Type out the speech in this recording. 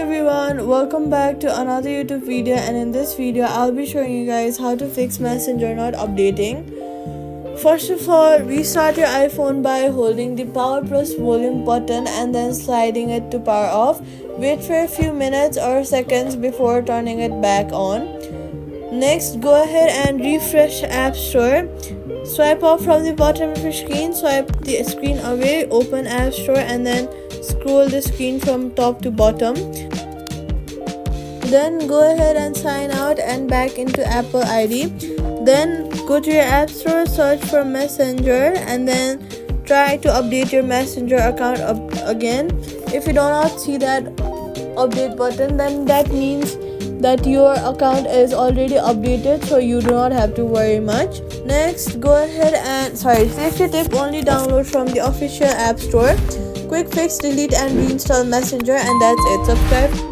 everyone, welcome back to another YouTube video, and in this video I'll be showing you guys how to fix Messenger not updating. First of all, restart your iPhone by holding the power plus volume button and then sliding it to power off. Wait for a few minutes or seconds before turning it back on. Next, go ahead and refresh App Store. Swipe up from the bottom of your screen, swipe the screen away, open App Store and then scroll the screen from top to bottom. Then go ahead and sign out and back into Apple ID. Then go to your App Store, search for Messenger and then try to update your Messenger account again. If you do not see that update button, then that means that your account is already updated, so you do not have to worry much. Next, go ahead and safety tip: only download from the official App Store. Quick fix: delete and reinstall Messenger, and that's it. Subscribe.